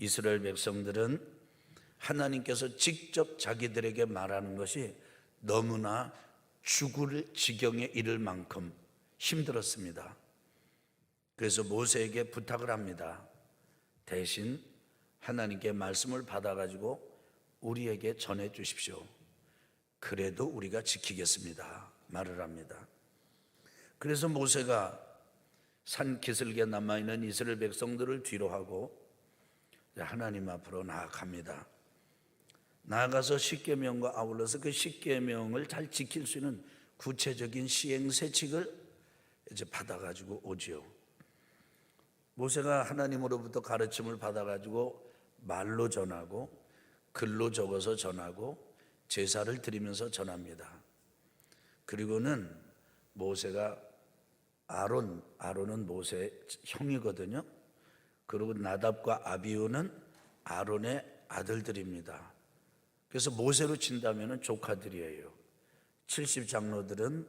이스라엘 백성들은 하나님께서 직접 자기들에게 말하는 것이 너무나 죽을 지경에 이를 만큼 힘들었습니다. 그래서 모세에게 부탁을 합니다. 대신 하나님께 말씀을 받아가지고 우리에게 전해 주십시오. 그래도 우리가 지키겠습니다. 말을 합니다. 그래서 모세가 산 기슭에 남아있는 이스라엘 백성들을 뒤로 하고 하나님 앞으로 나아갑니다. 나아가서 십계명과 아울러서 그 십계명을 잘 지킬 수 있는 구체적인 시행세칙을 이제 받아가지고 오지요. 모세가 하나님으로부터 가르침을 받아가지고 말로 전하고 글로 적어서 전하고 제사를 드리면서 전합니다. 그리고는 모세가 아론은 모세의 형이거든요. 그리고 나답과 아비후는 아론의 아들들입니다. 그래서 모세로 친다면 조카들이에요. 70장로들은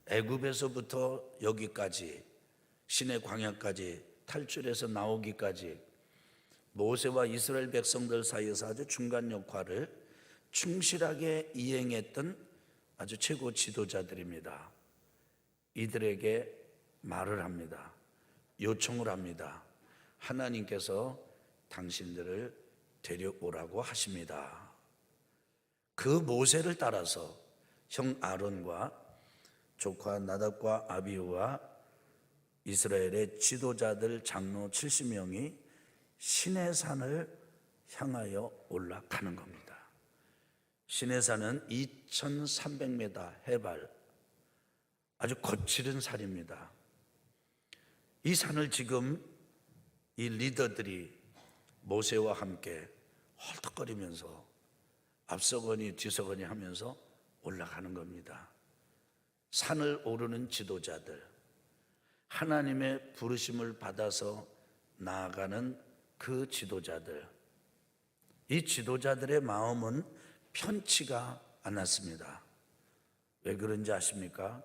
애굽에서부터 여기까지 시내 광야까지 탈출해서 나오기까지 모세와 이스라엘 백성들 사이에서 아주 중간 역할을 충실하게 이행했던 아주 최고 지도자들입니다. 이들에게 말을 합니다. 요청을 합니다. 하나님께서 당신들을 데려오라고 하십니다. 그 모세를 따라서 형 아론과 조카 나답과 아비후와 이스라엘의 지도자들 장로 70명이 시내산을 향하여 올라가는 겁니다. 시내산은 2300m 해발, 아주 거칠은 산입니다. 이 산을 지금 이 리더들이 모세와 함께 헐떡거리면서 앞서거니 뒤서거니 하면서 올라가는 겁니다. 산을 오르는 지도자들, 하나님의 부르심을 받아서 나아가는 그 지도자들, 이 지도자들의 마음은 편치가 않았습니다. 왜 그런지 아십니까?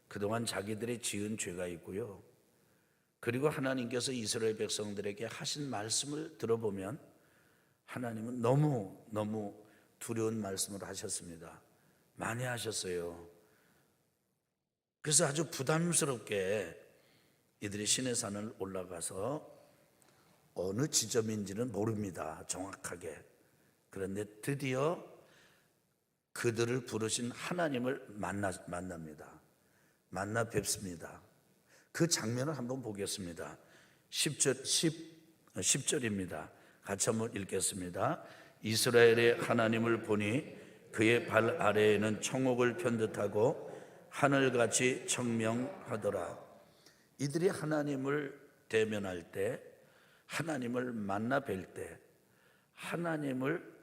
그동안 자기들이 지은 죄가 있고요. 그리고 하나님께서 이스라엘 백성들에게 하신 말씀을 들어보면 하나님은 너무 두려운 말씀을 하셨습니다. 많이 하셨어요. 그래서 아주 부담스럽게 이들이 시내산을 올라가서 어느 지점인지는 모릅니다. 정확하게. 그런데 드디어 그들을 부르신 하나님을 만납니다. 만나 뵙습니다. 그 장면을 한번 보겠습니다. 10절입니다. 같이 한번 읽겠습니다. 이스라엘의 하나님을 보니 그의 발 아래에는 청옥을 편듯하고 하늘같이 청명하더라. 이들이 하나님을 대면할 때, 하나님을 만나 뵐 때, 하나님을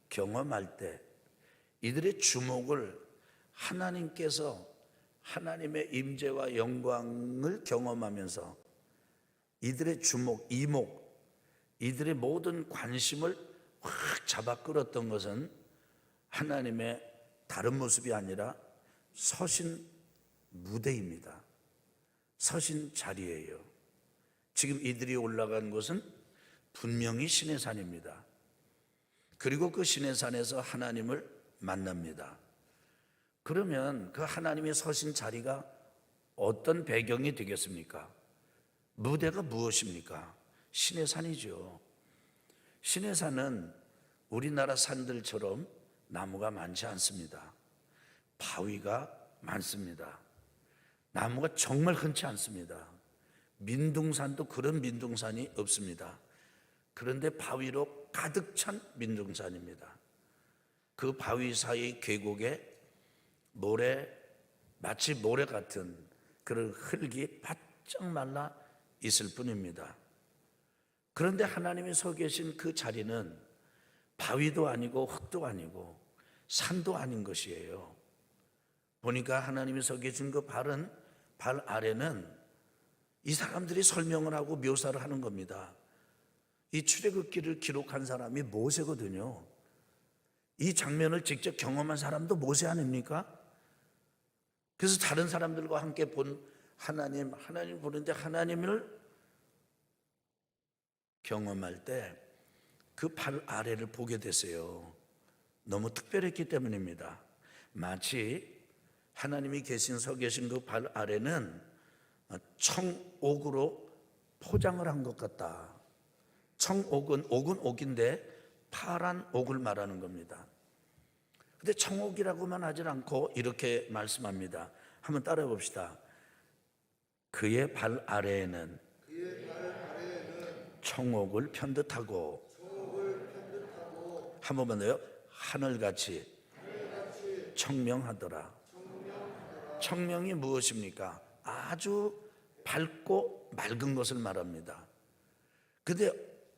경험할 때 이들의 주목을 하나님께서 하나님의 임재와 영광을 경험하면서 이들의 주목, 이목, 이들의 모든 관심을 확 잡아 끌었던 것은 하나님의 다른 모습이 아니라 서신 무대입니다. 서신 자리예요. 지금 이들이 올라간 곳은 분명히 시내산입니다. 그리고 그 시내산에서 하나님을 만납니다. 그러면 그 하나님의 서신 자리가 어떤 배경이 되겠습니까? 무대가 무엇입니까? 시내산이죠. 시내산은 우리나라 산들처럼 나무가 많지 않습니다. 바위가 많습니다. 나무가 정말 흔치 않습니다. 민둥산도 그런 민둥산이 없습니다. 그런데 바위로 가득 찬 민둥산입니다. 그 바위 사이 계곡에 마치 모래 같은 그런 흙이 바짝 말라 있을 뿐입니다. 그런데 하나님이 서 계신 그 자리는 바위도 아니고 흙도 아니고 산도 아닌 것이에요. 보니까 하나님이 서 계신 그 발 아래는 이 사람들이 설명을 하고 묘사를 하는 겁니다. 이 출애굽기를 기록한 사람이 모세거든요. 이 장면을 직접 경험한 사람도 모세 아닙니까? 그래서 다른 사람들과 함께 본 하나님 보는데 하나님을 경험할 때 그 발 아래를 보게 됐어요. 너무 특별했기 때문입니다. 마치 하나님이 서 계신 그 발 아래는 청옥으로 포장을 한 것 같다. 청옥은 옥인데 파란 옥을 말하는 겁니다. 근데 청옥이라고만 하질 않고 이렇게 말씀합니다. 한번 따라해 봅시다. 그의 발 아래에는 청옥을 편듯하고, 한 번만 더요. 하늘같이 청명하더라. 청명이 무엇입니까? 아주 밝고 맑은 것을 말합니다. 근데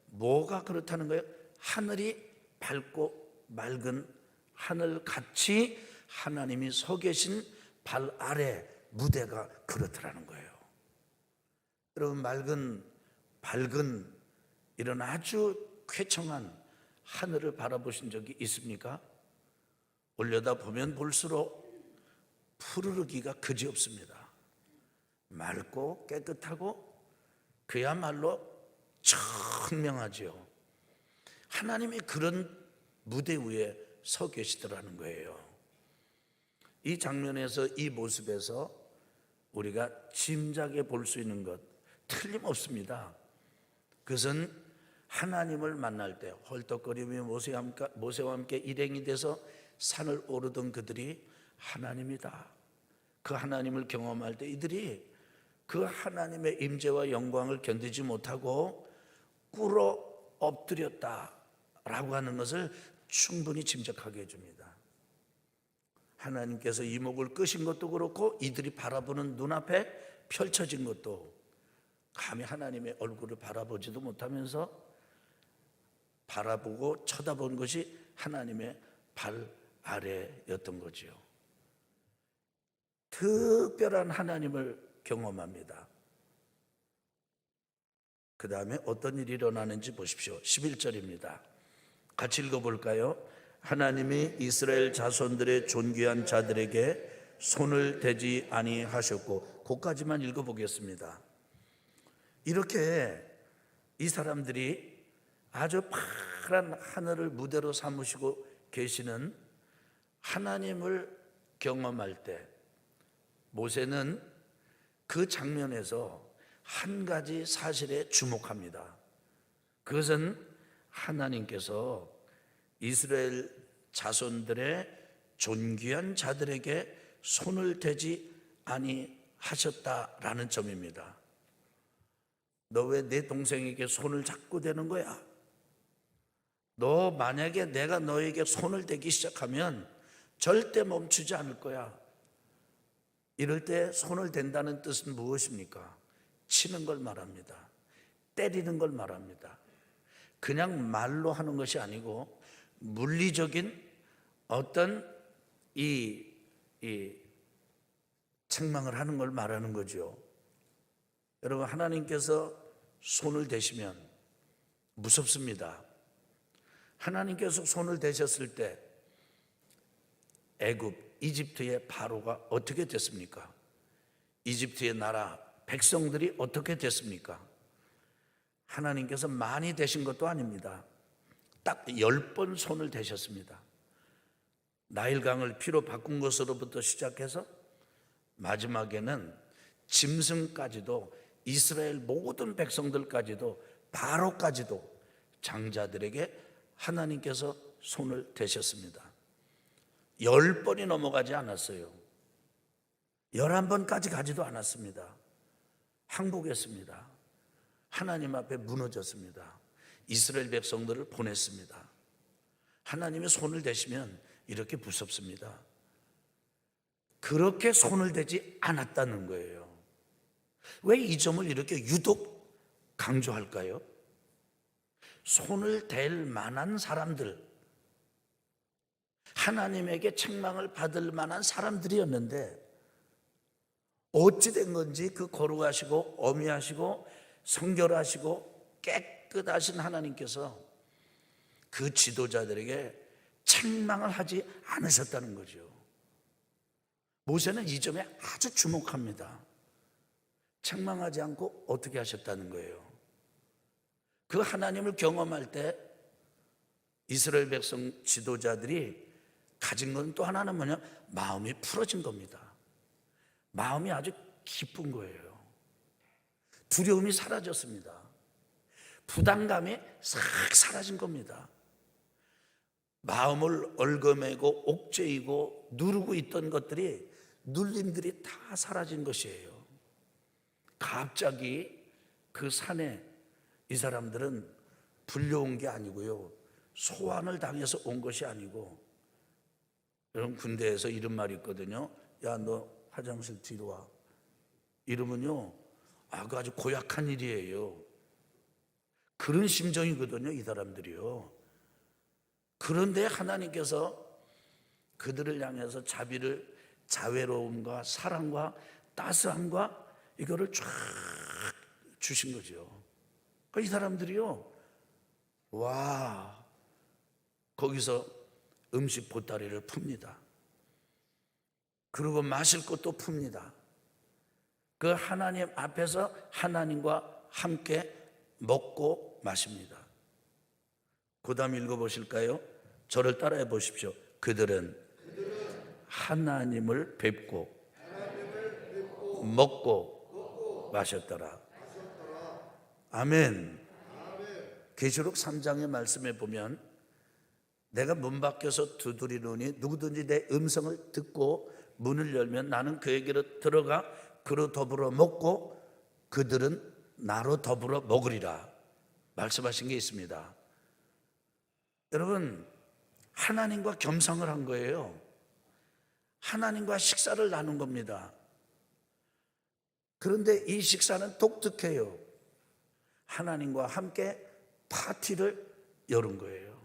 뭐가 그렇다는 거예요? 하늘이 밝고 맑은 하늘같이 하나님이 서 계신 발 아래 무대가 그렇더라는 거예요. 여러분, 밝은 이런 아주 쾌청한 하늘을 바라보신 적이 있습니까? 올려다보면 볼수록 푸르르기가 그지없습니다. 맑고 깨끗하고 그야말로 청명하지요. 하나님이 그런 무대 위에 서 계시더라는 거예요. 이 장면에서, 이 모습에서 우리가 짐작해 볼 수 있는 것 틀림없습니다. 그것은 하나님을 만날 때 헐떡거리며 모세와 함께 일행이 돼서 산을 오르던 그들이 하나님이다. 그 하나님을 경험할 때 이들이 그 하나님의 임재와 영광을 견디지 못하고 꿇어 엎드렸다라고 하는 것을 충분히 짐작하게 해줍니다. 하나님께서 이목을 끄신 것도 그렇고 이들이 바라보는 눈앞에 펼쳐진 것도 감히 하나님의 얼굴을 바라보지도 못하면서 바라보고 쳐다본 것이 하나님의 발 아래였던 거지요. 특별한 하나님을 경험합니다. 그 다음에 어떤 일이 일어나는지 보십시오. 11절입니다. 같이 읽어볼까요? 하나님이 이스라엘 자손들의 존귀한 자들에게 손을 대지 아니하셨고, 그까지만 읽어보겠습니다. 이렇게 이 사람들이 아주 파란 하늘을 무대로 삼으시고 계시는 하나님을 경험할 때 모세는 그 장면에서 한 가지 사실에 주목합니다. 그것은 하나님께서 이스라엘 자손들의 존귀한 자들에게 손을 대지 아니하셨다라는 점입니다. 너 왜 내 동생에게 손을 자꾸 대는 거야? 너 만약에 내가 너에게 손을 대기 시작하면 절대 멈추지 않을 거야. 이럴 때 손을 댄다는 뜻은 무엇입니까? 치는 걸 말합니다. 때리는 걸 말합니다. 그냥 말로 하는 것이 아니고 물리적인 어떤 이 책망을 하는 걸 말하는 거죠. 여러분, 하나님께서 손을 대시면 무섭습니다. 하나님께서 손을 대셨을 때 이집트의 바로가 어떻게 됐습니까? 이집트의 나라 백성들이 어떻게 됐습니까? 하나님께서 많이 대신 것도 아닙니다. 딱 10번 손을 대셨습니다. 나일강을 피로 바꾼 것으로부터 시작해서 마지막에는 짐승까지도, 이스라엘 모든 백성들까지도, 바로까지도 장자들에게 하나님께서 손을 대셨습니다. 10번이 넘어가지 않았어요. 11번까지 가지도 않았습니다. 항복했습니다. 하나님 앞에 무너졌습니다. 이스라엘 백성들을 보냈습니다. 하나님의 손을 대시면 이렇게 무섭습니다. 그렇게 손을 대지 않았다는 거예요. 왜 이 점을 이렇게 유독 강조할까요? 손을 댈 만한 사람들, 하나님에게 책망을 받을 만한 사람들이었는데 어찌 된 건지 그 거룩하시고 어미하시고 성결하시고 깨끗하신 하나님께서 그 지도자들에게 책망을 하지 않으셨다는 거죠. 모세는 이 점에 아주 주목합니다. 책망하지 않고 어떻게 하셨다는 거예요? 그 하나님을 경험할 때 이스라엘 백성 지도자들이 가진 건 또 하나는 뭐냐? 마음이 풀어진 겁니다. 마음이 아주 기쁜 거예요. 두려움이 사라졌습니다. 부담감이 싹 사라진 겁니다. 마음을 얽어매고 옥죄이고 누르고 있던 것들이, 눌림들이 다 사라진 것이에요. 갑자기 그 산에 이 사람들은 불려온 게 아니고요, 소환을 당해서 온 것이 아니고, 여러분 군대에서 이런 말이 있거든요. 야, 너 화장실 뒤로 와. 이러면요, 그 아주 고약한 일이에요. 그런 심정이거든요, 이 사람들이요. 그런데 하나님께서 그들을 향해서 자애로움과 사랑과 따스함과 이거를 쫙 주신 거죠. 이 사람들이요, 와, 거기서 음식 보따리를 풉니다. 그리고 마실 것도 풉니다. 그 하나님 앞에서 하나님과 함께 먹고 마십니다. 그 다음 읽어보실까요? 저를 따라해 보십시오. 그들은 하나님을 뵙고 먹고 마셨더라. 아멘. 계시록 3장의 말씀에 보면, 내가 문 밖에서 두드리노니 누구든지 내 음성을 듣고 문을 열면 나는 그에게로 들어가 그로 더불어 먹고 그들은 나로 더불어 먹으리라 말씀하신 게 있습니다. 여러분, 하나님과 겸상을 한 거예요. 하나님과 식사를 나눈 겁니다. 그런데 이 식사는 독특해요. 하나님과 함께 파티를 열은 거예요.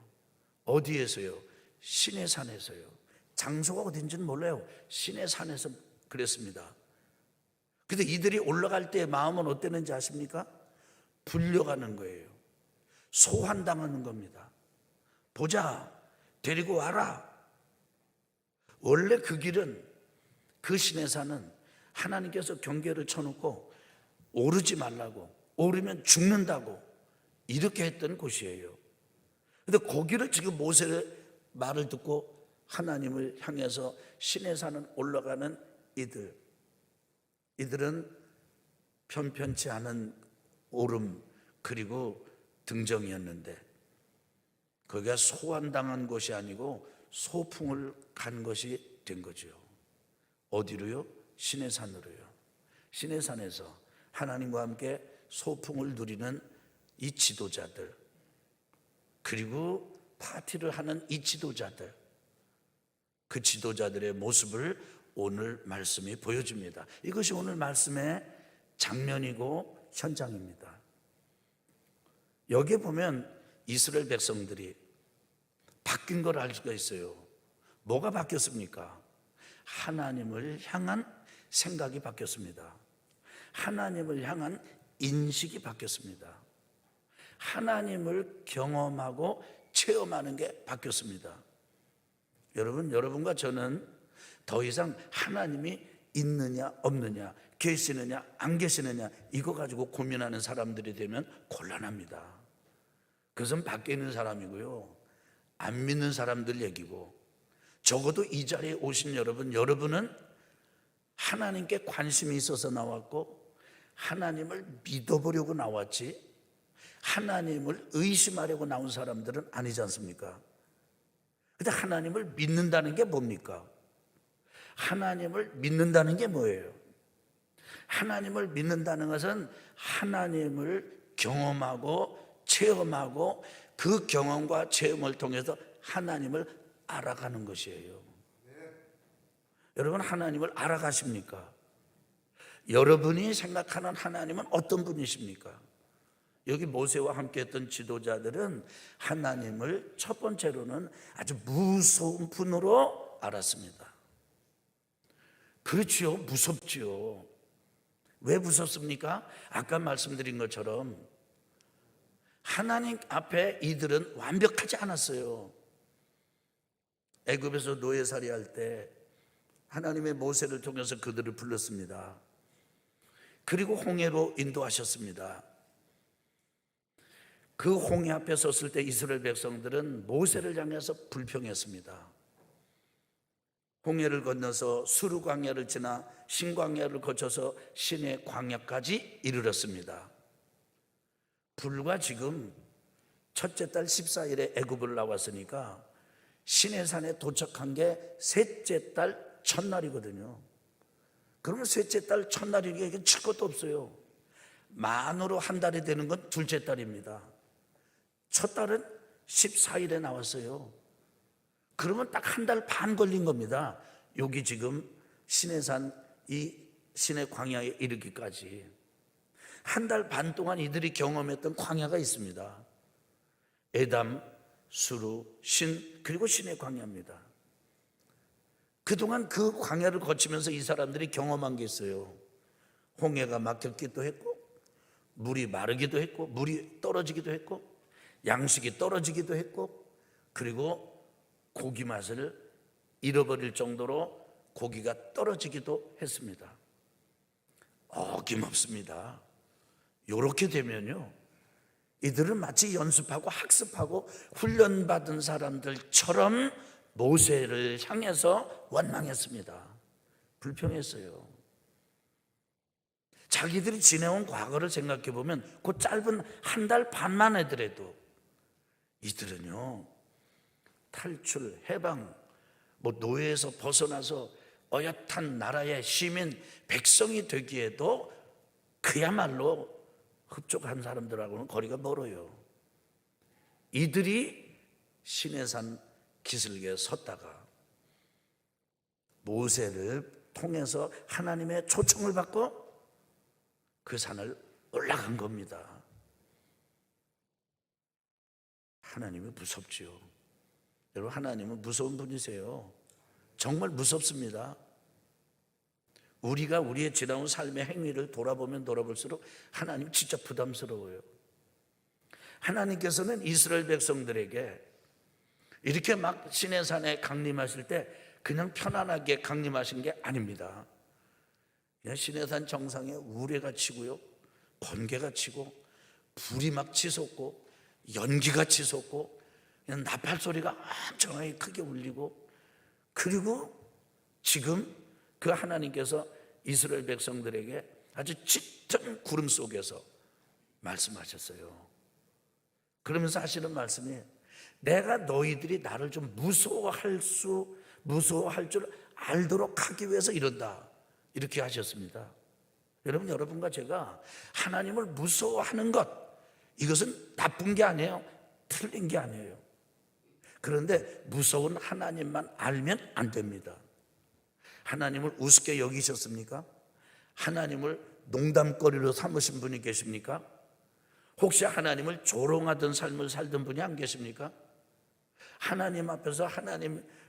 어디에서요? 신의 산에서요. 장소가 어딘지는 몰라요. 신의 산에서 그랬습니다. 근데 이들이 올라갈 때의 마음은 어땠는지 아십니까? 불려가는 거예요. 소환당하는 겁니다. 보자, 데리고 와라. 원래 그 길은, 그 신의 산은 하나님께서 경계를 쳐놓고 오르지 말라고, 오르면 죽는다고 이렇게 했던 곳이에요. 그런데 거기를 지금 모세의 말을 듣고 하나님을 향해서 신의 산을 올라가는 이들은 편편치 않은 오름 그리고 등정이었는데, 거기가 소환당한 곳이 아니고 소풍을 간 것이 된 거죠. 어디로요? 신의 산으로요. 신의 산에서 하나님과 함께 소풍을 누리는 이 지도자들, 그리고 파티를 하는 이 지도자들, 그 지도자들의 모습을 오늘 말씀이 보여줍니다. 이것이 오늘 말씀의 장면이고 현장입니다. 여기에 보면 이스라엘 백성들이 바뀐 걸 알 수가 있어요. 뭐가 바뀌었습니까? 하나님을 향한 생각이 바뀌었습니다. 하나님을 향한 인식이 바뀌었습니다. 하나님을 경험하고 체험하는 게 바뀌었습니다. 여러분과 저는 더 이상 하나님이 있느냐 없느냐, 계시느냐 안 계시느냐 이거 가지고 고민하는 사람들이 되면 곤란합니다. 그것은 밖에 있는 사람이고요, 안 믿는 사람들 얘기고, 적어도 이 자리에 오신 여러분은 하나님께 관심이 있어서 나왔고 하나님을 믿어보려고 나왔지, 하나님을 의심하려고 나온 사람들은 아니지 않습니까? 근데 하나님을 믿는다는 게 뭡니까? 하나님을 믿는다는 게 뭐예요? 하나님을 믿는다는 것은 하나님을 경험하고 체험하고 그 경험과 체험을 통해서 하나님을 알아가는 것이에요. 여러분, 하나님을 알아가십니까? 여러분이 생각하는 하나님은 어떤 분이십니까? 여기 모세와 함께 했던 지도자들은 하나님을 첫 번째로는 아주 무서운 분으로 알았습니다. 그렇지요, 무섭지요. 왜 무섭습니까? 아까 말씀드린 것처럼 하나님 앞에 이들은 완벽하지 않았어요. 애굽에서 노예살이 할 때 하나님의 모세를 통해서 그들을 불렀습니다. 그리고 홍해로 인도하셨습니다. 그 홍해 앞에 섰을 때 이스라엘 백성들은 모세를 향해서 불평했습니다. 홍해를 건너서 수르 광야를 지나 신광야를 거쳐서 신의 광야까지 이르렀습니다. 불과 지금 첫째 달 14일에 애굽을 나왔으니까 시내산에 도착한 게 셋째 달 첫날이거든요. 그러면 셋째 달 첫날이니까 이게 칠 것도 없어요. 만으로 한 달이 되는 건 둘째 달입니다. 첫 달은 14일에 나왔어요. 그러면 딱 한 달 반 걸린 겁니다. 여기 지금 시내산 이 신의 광야에 이르기까지 한 달 반 동안 이들이 경험했던 광야가 있습니다. 에담, 수루, 신, 그리고 신의 광야입니다. 그동안 그 광야를 거치면서 이 사람들이 경험한 게 있어요. 홍해가 막혔기도 했고, 물이 마르기도 했고, 물이 떨어지기도 했고, 양식이 떨어지기도 했고, 그리고 고기 맛을 잃어버릴 정도로 고기가 떨어지기도 했습니다. 어김없습니다. 이렇게 되면요, 이들은 마치 연습하고 학습하고 훈련받은 사람들처럼 모세를 향해서 원망했습니다. 불평했어요. 자기들이 지내온 과거를 생각해 보면 그 짧은 한 달 반만 하더라도 이들은요, 탈출, 해방, 노예에서 벗어나서 어엿한 나라의 시민, 백성이 되기에도 그야말로 흡족한 사람들하고는 거리가 멀어요. 이들이 시내산 기슭에 섰다가 모세를 통해서 하나님의 초청을 받고 그 산을 올라간 겁니다. 하나님이 무섭지요. 여러분, 하나님은 무서운 분이세요. 정말 무섭습니다. 우리가 우리의 지나온 삶의 행위를 돌아보면 돌아볼수록 하나님 진짜 부담스러워요. 하나님께서는 이스라엘 백성들에게 이렇게 막 시내산에 강림하실 때 그냥 편안하게 강림하신 게 아닙니다. 그냥 시내산 정상에 우레가 치고요, 번개가 치고, 불이 막 치솟고, 연기가 치솟고, 그냥 나팔 소리가 엄청나게 크게 울리고, 그리고 지금 그 하나님께서 이스라엘 백성들에게 아주 짙은 구름 속에서 말씀하셨어요. 그러면서 하시는 말씀이, 내가 너희들이 나를 좀 무서워할 줄 알도록 하기 위해서 이런다, 이렇게 하셨습니다. 여러분, 여러분과 제가 하나님을 무서워하는 것, 이것은 나쁜 게 아니에요. 틀린 게 아니에요. 그런데 무서운 하나님만 알면 안 됩니다. 하나님을 우습게 여기셨습니까? 하나님을 농담거리로 삼으신 분이 계십니까? 혹시 하나님을 조롱하던 삶을 살던 분이 안 계십니까? 하나님 앞에서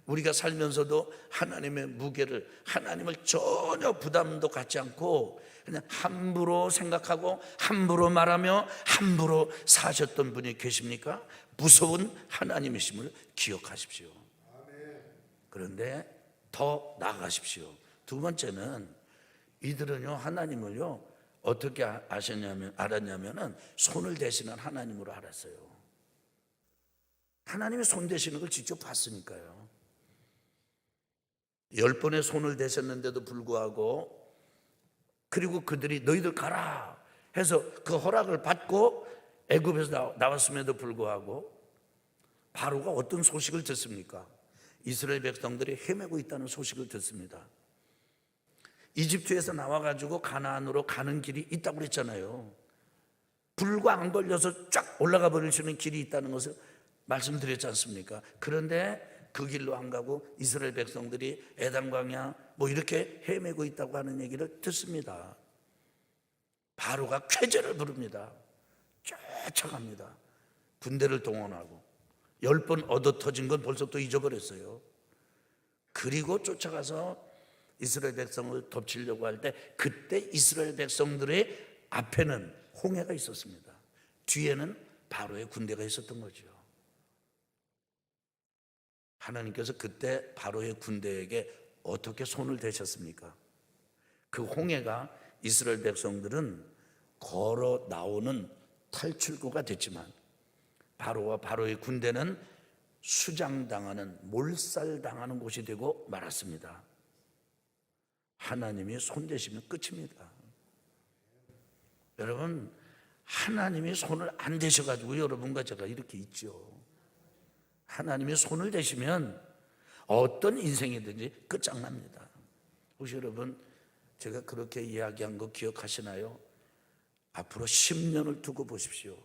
우리가 살면서도 하나님의 무게를, 하나님을 전혀 부담도 갖지 않고 그냥 함부로 생각하고 함부로 말하며 함부로 사셨던 분이 계십니까? 무서운 하나님이심을 기억하십시오. 그런데 더 나아가십시오. 두 번째는 이들은요, 하나님을요 어떻게 알았냐면은 손을 대시는 하나님으로 알았어요. 하나님이 손 대시는 걸 직접 봤으니까요. 10번의 손을 대셨는데도 불구하고, 그리고 그들이 너희들 가라 해서 그 허락을 받고 애굽에서 나왔음에도 불구하고 바로가 어떤 소식을 듣습니까? 이스라엘 백성들이 헤매고 있다는 소식을 듣습니다. 이집트에서 나와가지고 가나안으로 가는 길이 있다고 그랬잖아요. 불과 안 걸려서 쫙 올라가 버릴 수 있는 길이 있다는 것을 말씀드렸지 않습니까? 그런데 그 길로 안 가고 이스라엘 백성들이 에단 광야 이렇게 헤매고 있다고 하는 얘기를 듣습니다. 바로가 쾌재를 부릅니다. 쫓아갑니다. 군대를 동원하고 10번 얻어 터진 건 벌써 또 잊어버렸어요. 그리고 쫓아가서 이스라엘 백성을 덮치려고 할 때, 그때 이스라엘 백성들의 앞에는 홍해가 있었습니다. 뒤에는 바로의 군대가 있었던 거죠. 하나님께서 그때 바로의 군대에게 어떻게 손을 대셨습니까? 그 홍해가 이스라엘 백성들은 걸어 나오는 탈출구가 됐지만 바로와 바로의 군대는 수장당하는, 몰살당하는 곳이 되고 말았습니다. 하나님이 손대시면 끝입니다. 여러분, 하나님이 손을 안 대셔가지고 여러분과 제가 이렇게 있죠. 하나님이 손을 대시면 어떤 인생이든지 끝장납니다. 혹시 여러분, 제가 그렇게 이야기한 거 기억하시나요? 앞으로 10년을 두고 보십시오.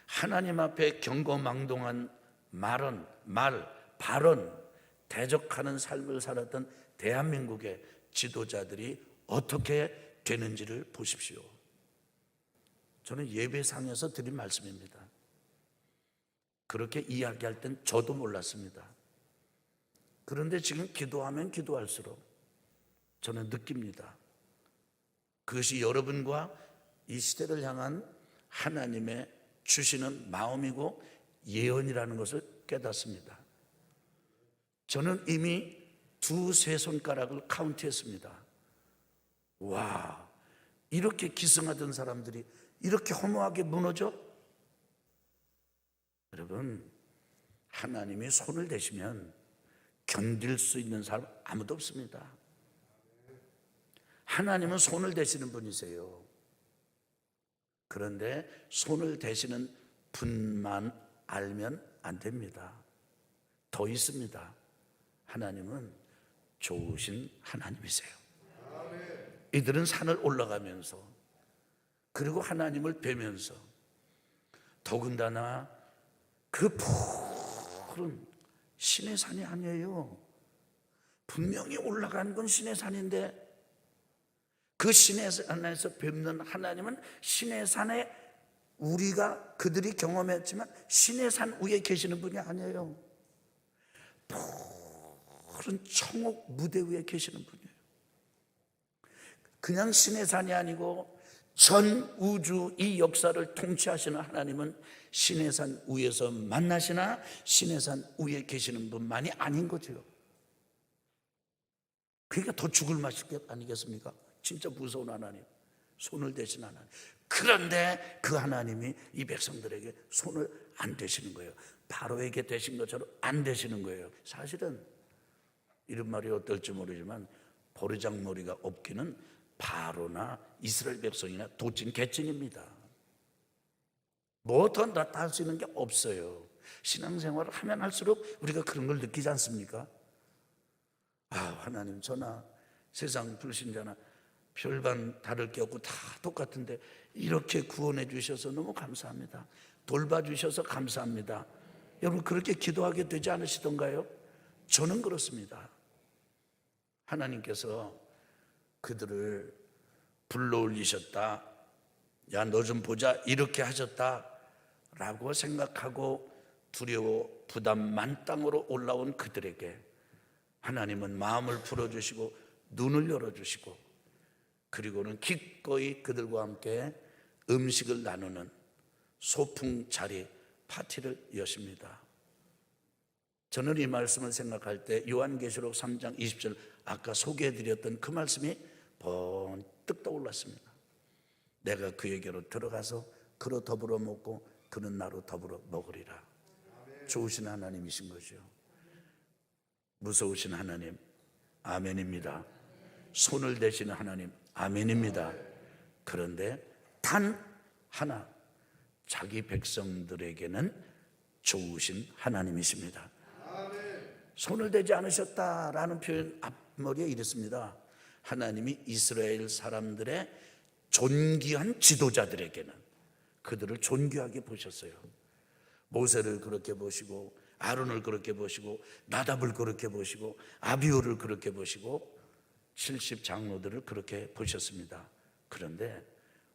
하나님 앞에 경거망동한 발언, 대적하는 삶을 살았던 대한민국의 지도자들이 어떻게 되는지를 보십시오. 저는 예배상에서 드린 말씀입니다. 그렇게 이야기할 땐 저도 몰랐습니다. 그런데 지금 기도하면 기도할수록 저는 느낍니다. 그것이 여러분과 이 시대를 향한 하나님의 주시는 마음이고 예언이라는 것을 깨닫습니다. 저는 이미 2-3 손가락을 카운트했습니다. 와, 이렇게 기승하던 사람들이 이렇게 허무하게 무너져? 여러분, 하나님이 손을 대시면 견딜 수 있는 사람 아무도 없습니다. 하나님은 손을 대시는 분이세요. 그런데 손을 대시는 분만 알면 안 됩니다. 더 있습니다. 하나님은 좋으신 하나님이세요. 이들은 산을 올라가면서, 그리고 하나님을 뵈면서, 더군다나 그 푸른 신의 산이 아니에요. 분명히 올라가는 건 신의 산인데, 그 신의 산에서 뵙는 하나님은 신의 산에, 우리가 그들이 경험했지만 신의 산 위에 계시는 분이 아니에요. 푸른 청옥 무대 위에 계시는 분이에요. 그냥 신의 산이 아니고 전 우주 이 역사를 통치하시는 하나님은 신의 산 위에서 만나시나 신의 산 위에 계시는 분만이 아닌 거죠. 그러니까 더 죽을 맛일 것 아니겠습니까? 진짜 무서운 하나님, 손을 대신 하나님. 그런데 그 하나님이 이 백성들에게 손을 안 대시는 거예요. 바로에게 대신 것처럼 안 대시는 거예요. 사실은 이런 말이 어떨지 모르지만 보르장머리가 없기는 바로나 이스라엘 백성이나 도찐 개찐입니다. 뭐 더 낫다 할 수 있는 게 없어요. 신앙생활을 하면 할수록 우리가 그런 걸 느끼지 않습니까? 아, 하나님, 저나 세상 불신자나 별반 다를 게 없고 다 똑같은데 이렇게 구원해 주셔서 너무 감사합니다. 돌봐주셔서 감사합니다. 여러분, 그렇게 기도하게 되지 않으시던가요? 저는 그렇습니다. 하나님께서 그들을 불러올리셨다, 야, 너 좀 보자, 이렇게 하셨다 라고 생각하고 두려워 부담 만땅으로 올라온 그들에게 하나님은 마음을 풀어주시고 눈을 열어주시고, 그리고는 기꺼이 그들과 함께 음식을 나누는 소풍 자리, 파티를 여십니다. 저는 이 말씀을 생각할 때 요한계시록 3장 20절, 아까 소개해드렸던 그 말씀이 번뜩 떠올랐습니다. 내가 그에게로 들어가서 그로 더불어 먹고 그는 나로 더불어 먹으리라. 좋으신 하나님이신 거죠. 무서우신 하나님, 아멘입니다. 손을 대시는 하나님, 아멘입니다. 그런데 단 하나, 자기 백성들에게는 좋으신 하나님이십니다. 손을 대지 않으셨다라는 표현 앞머리에 이랬습니다. 하나님이 이스라엘 사람들의 존귀한 지도자들에게는 그들을 존귀하게 보셨어요. 모세를 그렇게 보시고, 아론을 그렇게 보시고, 나답을 그렇게 보시고, 아비후를 그렇게 보시고, 70 장로들을 그렇게 보셨습니다. 그런데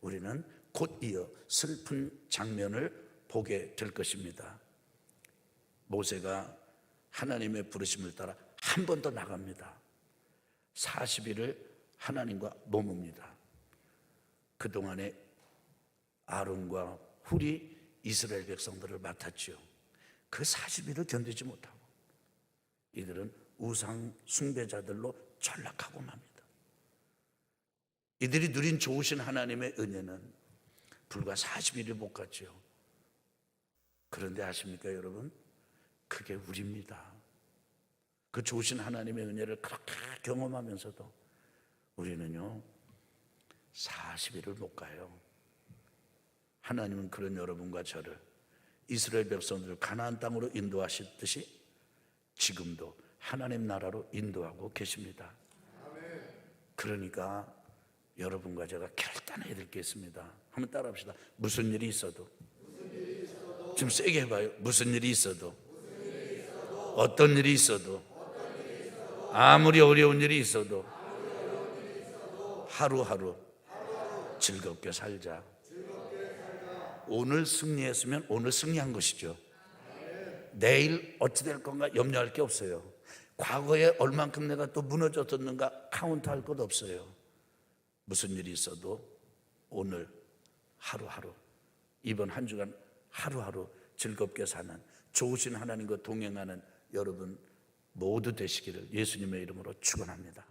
우리는 곧 이어 슬픈 장면을 보게 될 것입니다. 모세가 하나님의 부르심을 따라 한 번 더 나갑니다. 40일을 하나님과 머뭅니다. 그동안에 아론과 훌이 이스라엘 백성들을 맡았지요. 그 40일을 견디지 못하고 이들은 우상 숭배자들로 전락하고 맙니다. 이들이 누린 좋으신 하나님의 은혜는 불과 40일이 못 갔지요. 그런데 아십니까 여러분? 그게 우리입니다. 그 좋으신 하나님의 은혜를 그렇게 경험하면서도 우리는요 40일을 못 가요. 하나님은 그런 여러분과 저를 이스라엘 백성들을 가나안 땅으로 인도하셨듯이 지금도 하나님 나라로 인도하고 계십니다. 그러니까 여러분과 제가 결단해야 될 게 있습니다. 한번 따라합시다. 무슨 일이 있어도, 좀 세게 해봐요. 무슨 일이 있어도, 어떤 일이 있어도, 아무리 어려운 일이 있어도 하루하루 즐겁게 살자. 오늘 승리했으면 오늘 승리한 것이죠. 내일 어찌 될 건가 염려할 게 없어요. 과거에 얼만큼 내가 또 무너졌었는가 카운트할 것 없어요. 무슨 일이 있어도 오늘 하루하루, 이번 한 주간 하루하루 즐겁게 사는 좋으신 하나님과 동행하는 여러분 모두 되시기를 예수님의 이름으로 축원합니다.